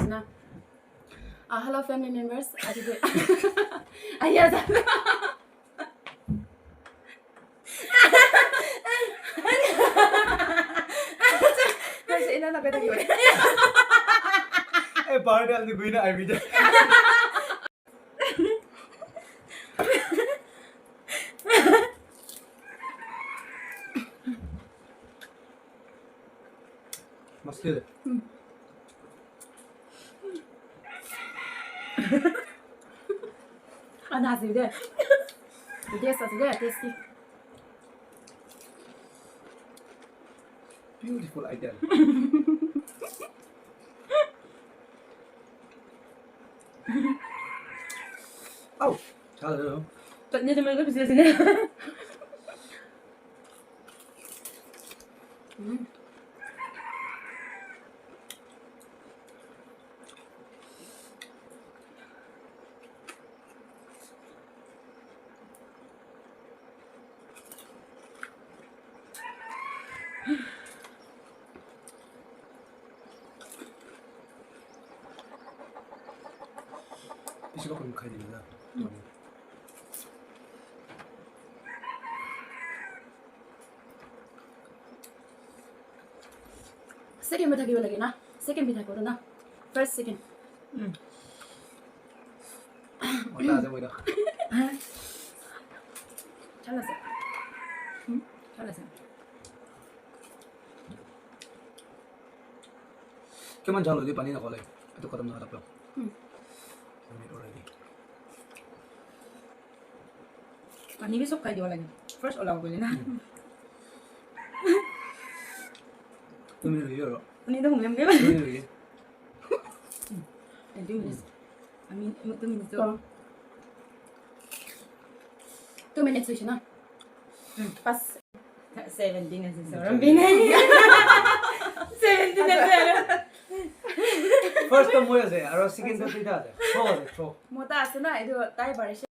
na. Hello family members. Yes. Ina na beta yun. Party al di guina ay video. Masih. Ana aside. Yes, aside tasty. Beautiful idea. Oh, hello. But need to make up sini. Isipa ko yung kanina. Second मीठा क्यों लगे ना? Second मीठा करो ना. First second. Wala sa mo ito. चला से. चला से. Kaman jalo di pani na kolay. Ito katam na harap lang. Already. पानी भी सब खाई दिया लगे. First ओला बोले ना. Two minutes yun. Ini dah hum lembek. 2 minutes. 2 minutes. I mean 2 minutes tu. 2 minutes tu na. Pas 17 na sa orang bina. 17 na zero. First time mo yun siya. Aro second to tita. Throw. Mo ta asna itu tai barisha.